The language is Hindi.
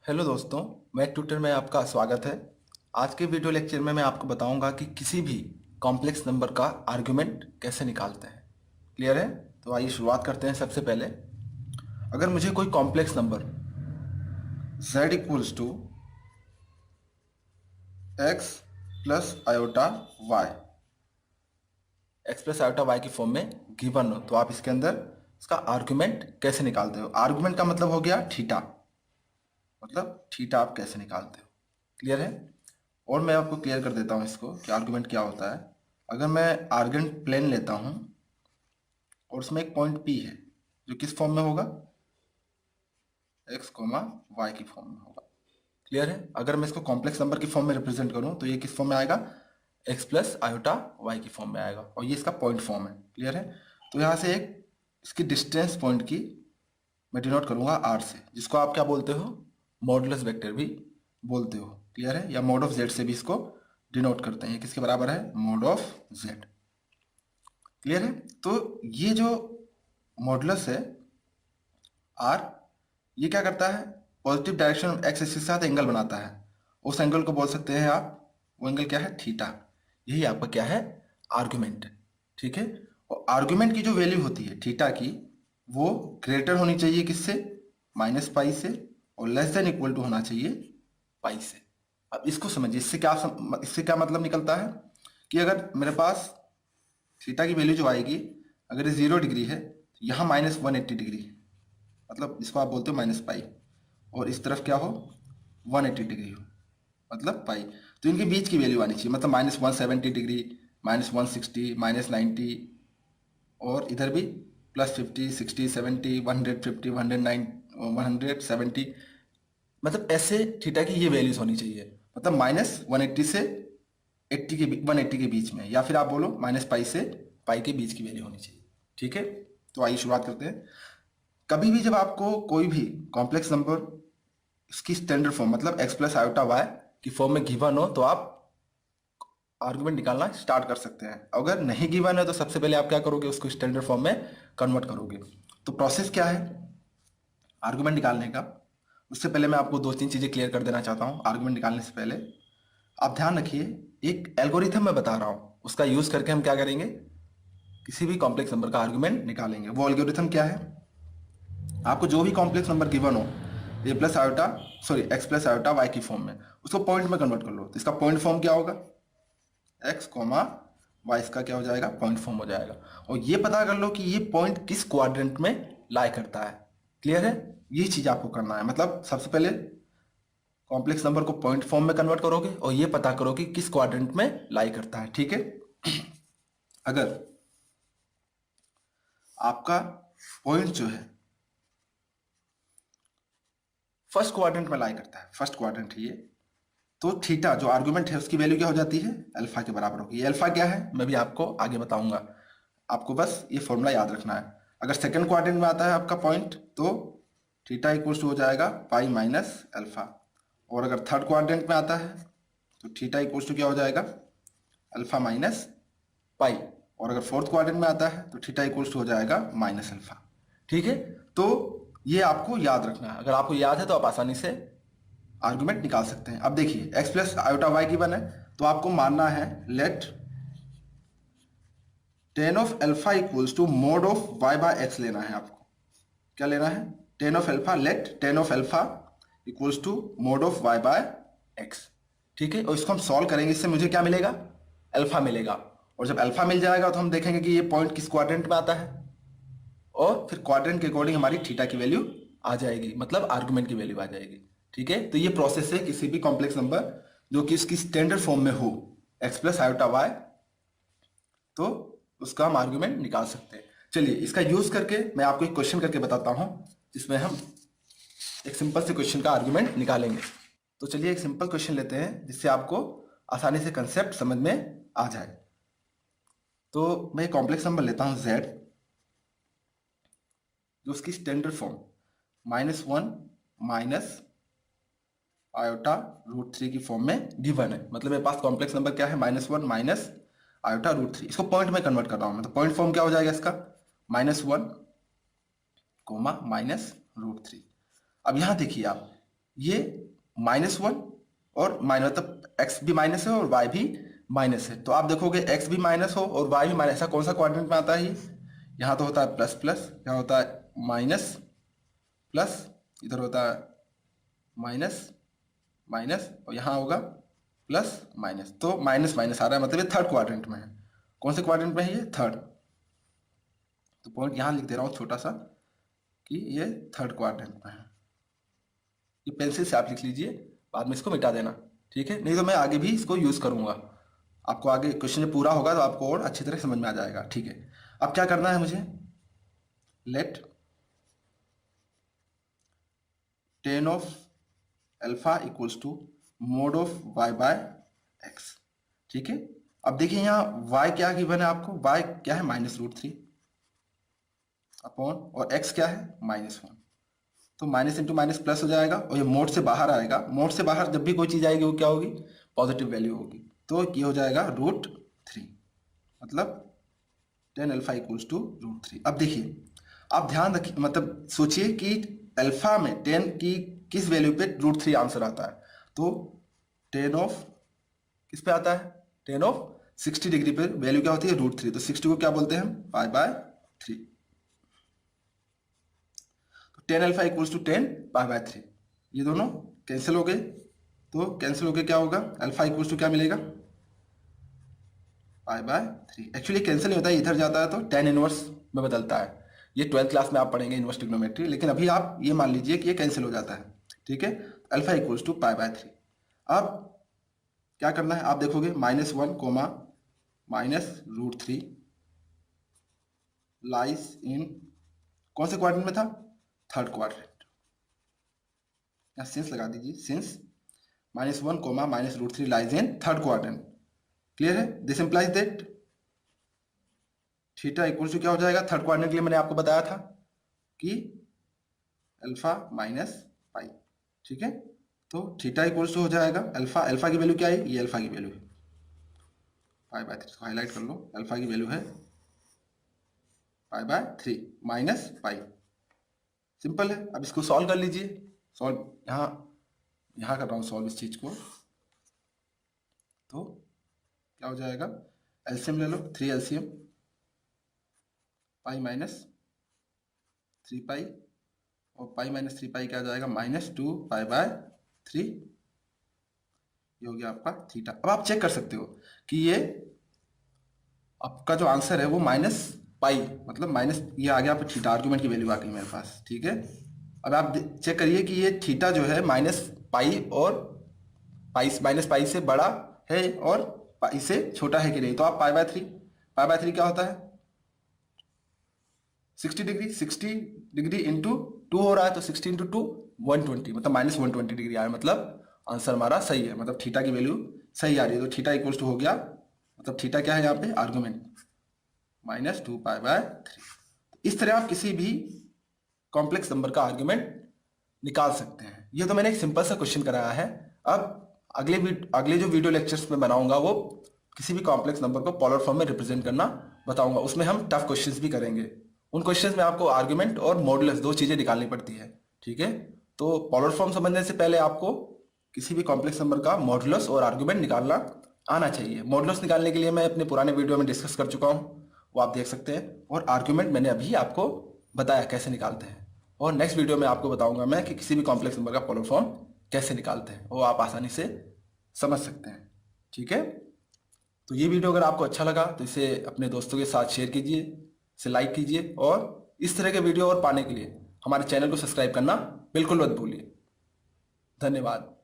हेलो दोस्तों, मैथ ट्यूटर में आपका स्वागत है। आज के वीडियो लेक्चर में मैं आपको बताऊंगा कि किसी भी कॉम्प्लेक्स नंबर का आर्गुमेंट कैसे निकालते हैं। क्लियर है? तो आइए शुरुआत करते हैं। सबसे पहले अगर मुझे कोई complex number z equals to x plus iota y, x plus iota Y की फॉर्म में गिवन हो, तो आप इसके अंदर इसका आर्गुमेंट कैसे निकालते हो। आर्गुमेंट का मतलब हो गया थीटा, मतलब थीटा आप कैसे निकालते हो। क्लियर है? और मैं आपको क्लियर कर देता हूँ इसको कि आर्गुमेंट क्या होता है। अगर मैं आर्गुमेंट प्लेन लेता हूँ और उसमें एक पॉइंट पी है जो किस फॉर्म में होगा, एक्स कोमा वाई की फॉर्म में होगा। क्लियर है? अगर मैं इसको कॉम्प्लेक्स नंबर की फॉर्म में रिप्रेजेंट करूँ तो ये किस फॉर्म में आएगा, एक्स प्लस आयोटा वाई की फॉर्म में आएगा, और ये इसका पॉइंट फॉर्म है। क्लियर है? तो यहाँ से एक इसकी डिस्टेंस पॉइंट की मैं डिनोट करूंगा आर से, जिसको आप क्या बोलते हो, मॉडुलस वेक्टर भी बोलते हो। क्लियर है? या मोड ऑफ जेड से भी इसको डिनोट करते हैं। ये किसके बराबर है, मोड ऑफ जेड। क्लियर है? तो ये जो मॉडुलस है आर, ये क्या करता है, पॉजिटिव डायरेक्शन एक्स एक्सिस के साथ एंगल बनाता है। उस एंगल को बोल सकते हैं आप, वो एंगल क्या है, थीटा। यही आपका क्या है, आर्गुमेंट। ठीक है? और आर्गुमेंट की जो वैल्यू होती है थीटा की, वो ग्रेटर होनी चाहिए किससे, माइनस पाई से, और लेस देन इक्वल टू होना चाहिए पाई से। अब इसको समझिए, इससे क्या मतलब निकलता है कि अगर मेरे पास थीटा की वैल्यू जो आएगी, अगर ये 0 डिग्री है तो यहाँ -180 डिग्री है, मतलब इसको आप बोलते हो माइनस पाई, और इस तरफ क्या हो, 180 डिग्री हो, मतलब पाई। तो इनके बीच की वैल्यू आनी चाहिए, मतलब -170 डिग्री, -160, -90, और इधर भी +50, 60, 70, 150, 170, मतलब ऐसे थीटा की ये वैल्यूज होनी चाहिए, मतलब -180 से 180 के बीच में, या फिर आप बोलो -पाई से पाई के बीच की वैल्यू होनी चाहिए। ठीक है? तो आइए शुरुआत करते हैं। कभी भी जब आपको कोई भी कॉम्प्लेक्स नंबर इसकी स्टैंडर्ड फॉर्म, मतलब एक्स प्लस आयोटा वाई की फॉर्म में गिवन हो, तो आप आर्गुमेंट निकालना स्टार्ट कर सकते हैं। अगर नहीं गिवन है तो सबसे पहले आप क्या करोगे, उसको स्टैंडर्ड फॉर्म में कन्वर्ट करोगे। तो प्रोसेस क्या है आर्गुमेंट निकालने का, उससे पहले मैं आपको दो तीन चीजें क्लियर कर देना चाहता हूं। आर्गुमेंट निकालने से पहले आप ध्यान रखिए, एक एल्गोरिथम मैं बता रहा हूं, उसका यूज करके हम क्या करेंगे, किसी भी कॉम्प्लेक्स नंबर का आर्गुमेंट निकालेंगे। वो एल्गोरिथम क्या है, आपको जो भी कॉम्प्लेक्स नंबर गिवन हो, A plus iota, sorry X plus iota Y की फॉर्म में, उसको पॉइंट में कन्वर्ट कर लो। तो इसका पॉइंट फॉर्म क्या होगा, एक्स कॉमा वाई, इसका क्या हो जाएगा, पॉइंट फॉर्म हो जाएगा। और ये पता कर लो कि ये पॉइंट किस क्वाड्रेंट में लाई करता है। क्लियर है? ये चीज आपको करना है, मतलब सबसे पहले कॉम्प्लेक्स नंबर को पॉइंट फॉर्म में कन्वर्ट करोगे और ये पता करोगे कि किस क्वाड्रेंट में लाई करता है। ठीक है? अगर आपका पॉइंट जो है फर्स्ट क्वाड्रेंट में लाई करता है, फर्स्ट क्वाड्रेंट है ये, तो थीटा जो आर्गुमेंट है उसकी वैल्यू क्या हो जाती है, अल्फा के बराबर होगी। ये अल्फा क्या है मैं भी आपको आगे बताऊंगा, आपको बस ये फॉर्मूला याद रखना है। अगर सेकंड क्वाड्रेंट में आता है आपका पॉइंट, तो थीटा इक्वल्स टू हो जाएगा पाई माइनस अल्फा। और अगर थर्ड क्वाड्रेंट में आता है तो थीटा इक्वल्स टू क्या हो जाएगा, अल्फा माइनस पाई। और अगर फोर्थ क्वाड्रेंट में आता है तो थीटा इक्वल्स टू हो जाएगा माइनस अल्फा। ठीक है? तो ये आपको याद रखना है। अगर आपको याद है तो आप आसानी से आर्गुमेंट निकाल सकते हैं। अब देखिए, x plus iota y given है, तो आपको मानना है let tan of alpha equals to mod of y by x लेना है आपको। क्या लेना है, tan of alpha, let tan of alpha equals to mod of y by x. ठीक है? और इसको हम सॉल्व करेंगे, इससे मुझे क्या मिलेगा, अल्फा मिलेगा। और जब अल्फा मिल जाएगा तो हम देखेंगे कि ये पॉइंट किस क्वाड्रेंट में आता है, और फिर क्वाड्रेंट के अकॉर्डिंग हमारी थीटा की वैल्यू आ जाएगी, मतलब आर्गुमेंट की वैल्यू आ जाएगी। ठीक है? तो ये प्रोसेस है किसी भी कॉम्प्लेक्स नंबर जो कि इसकी स्टैंडर्ड फॉर्म में हो, एक्स प्लस आयोटा वाई, तो उसका हम आर्गुमेंट निकाल सकते हैं। चलिए इसका यूज करके मैं आपको एक क्वेश्चन करके बताता हूं, जिसमें हम एक सिंपल से क्वेश्चन का आर्गुमेंट निकालेंगे। तो चलिए एक सिंपल क्वेश्चन लेते हैं जिससे आपको आसानी से कंसेप्ट समझ में आ जाए। तो मैं एक कॉम्प्लेक्स नंबर लेता हूं z, जो उसकी स्टैंडर्ड फॉर्म -1 माइनस आयोटा √3 की फॉर्म में गिवन है। मतलब मेरे पास कॉम्प्लेक्स नंबर क्या है, -1 माइनस आयोटा √3। इसको पॉइंट में कन्वर्ट कर रहा हूं मैं, तो पॉइंट फॉर्म क्या हो जाएगा इसका, -1 कोमा माइनस √3। अब यहां देखिए आप, ये -1 और माइनस, मतलब x भी माइनस है और y भी माइनस है। तो आप देखोगे x भी माइनस हो और y भी माइनस, ऐसा कौन सा क्वाड्रेंट में आता है ये? यहाँ तो होता है प्लस प्लस, यहाँ होता है माइनस प्लस, इधर होता है माइनस माइनस, और यहाँ होगा प्लस माइनस। तो माइनस माइनस आ रहा है, मतलब ये थर्ड क्वाड्रेंट में है। कौन से क्वाड्रेंट में है ये? थर्ड। तो पॉइंट यहाँ लिख दे रहा हूँ छोटा सा कि ये थर्ड क्वाड्रेंट में है। ये पेंसिल से आप लिख लीजिए, बाद में इसको मिटा देना, ठीक है? नहीं तो मैं आगे भी इसको यूज़ करूँगा। आपको आगे क्वेश्चन जब पूरा होगा तो आपको और अच्छी तरह समझ में आ जाएगा, ठीक है? अब क्या करना है मुझे? Let tan of alpha equals to mod of y by x, ठीक है? अब देखिए यहाँ y क्या गिवन है आपको? y क्या है? -√3 अपॉन, और x क्या है? -1। तो माइनस इंटू माइनस प्लस हो जाएगा, और ये मोड से बाहर आएगा। मोड से बाहर जब भी कोई चीज़ आएगी वो क्या होगी? पॉजिटिव वैल्यू होगी। तो ये हो जाएगा √3, मतलब tan अल्फा इक्वल्स टू √3। अब देखिए, आप ध्यान रखिए, मतलब सोचिए कि अल्फा में tan की किस वैल्यू पे √3 आंसर आता है? तो tan ऑफ किस पे आता है? tan ऑफ 60 डिग्री पे वैल्यू क्या होती है? √3। तो 60 को क्या बोलते हैं हम? π/3। tan alpha equals to tan π/3। ये दोनों कैंसिल हो गए, तो कैंसिल होके क्या होगा? अल्फा इक्वल्स टू क्या मिलेगा? π/3। एक्चुअली कैंसिल नहीं होता है, इधर जाता है तो tan इनवर्स में बदलता है। ये 12th क्लास में आप पढ़ेंगे इनवर्स ट्रिग्नोमेट्री, लेकिन अभी आप ये मान लीजिए कि ये कैंसिल हो जाता है, ठीक है? Alpha equals to π/3। अब क्या करना है? आप देखोगे -1 कोमा -√3 लाइज इन कौन से क्वाड्रेंट में था? Third quadrant. यहाँ सिंस लगा दीजिए, since -1 comma -√3 lies in third quadrant. Clear है? This implies that theta equals to क्या हो जाएगा? थर्ड क्वाड्रेंट के लिए मैंने आपको बताया था कि अल्फा माइनस पाई, ठीक है? तो थीटा इक्वल्स टू हो जाएगा अल्फा, अल्फा की वैल्यू क्या है? ये अल्फा की वैल्यू है π/3, को हाईलाइट कर लो। अल्फा की वैल्यू है π/3 माइनस पाई। सिंपल है। अब इसको सॉल्व कर लीजिए। सॉल्व यहाँ कर रहा हूँ सॉल्व इस चीज को। तो क्या हो जाएगा? एलसीएम ले लो, 3 एलसीएम, पाई माइनस 3 पाई, और पाई माइनस 3 पाई क्या आ जाएगा? -2 π/3। ये हो गया आपका थीटा। अब आप चेक कर सकते हो कि ये आपका जो आंसर है वो -पाई, मतलब माइनस, ये आ गया आपका थीटा, आर्गुमेंट की वैल्यू आ गई मेरे पास, ठीक है? अब आप चेक करिए कि ये थीटा जो है -पाई और -पाई से बड़ा है और पाई से छोटा है कि नहीं। तो आप π/3 क्या होता है? 60 डिग्री, 60 डिग्री इंटू 2 हो रहा है, तो 60 इंटू 2 120, मतलब -120 डिग्री आया, मतलब आंसर हमारा सही है, मतलब थीटा की वैल्यू सही आ रही है। तो थीटा इक्वल्स टू हो गया, मतलब थीटा क्या है यहाँ पे? आर्गुमेंट, -2 π/3। इस तरह आप किसी भी कॉम्प्लेक्स नंबर का आर्गुमेंट निकाल सकते हैं। ये तो मैंने एक सिंपल सा क्वेश्चन कराया है। अब अगले जो वीडियो लेक्चर्स में बनाऊंगा वो किसी भी कॉम्प्लेक्स नंबर को पोलर फॉर्म में रिप्रेजेंट करना बताऊंगा। उसमें हम टफ क्वेश्चंस भी करेंगे। उन क्वेश्चंस में आपको आर्गुमेंट और मॉडुलस, दो चीजें निकालनी पड़ती है, ठीक है? तो पोलर फॉर्म समझने से पहले आपको किसी भी कॉम्प्लेक्स नंबर का मॉडुलस और आर्गुमेंट निकालना आना चाहिए। मॉडुलस निकालने के लिए मैं अपने पुराने वीडियो में डिस्कस कर चुका हूँ, वो आप देख सकते हैं। और आर्गुमेंट मैंने अभी आपको बताया कैसे निकालते हैं। और नेक्स्ट वीडियो में आपको बताऊंगा मैं कि किसी भी कॉम्प्लेक्स नंबर का पोलर फॉर्म कैसे निकालते हैं, वो आप आसानी से समझ सकते हैं, ठीक है? तो ये वीडियो अगर आपको अच्छा लगा तो इसे अपने दोस्तों के साथ शेयर कीजिए, इसे लाइक कीजिए, और इस तरह के वीडियो और पाने के लिए हमारे चैनल को सब्सक्राइब करना बिल्कुल मत भूलिए। धन्यवाद।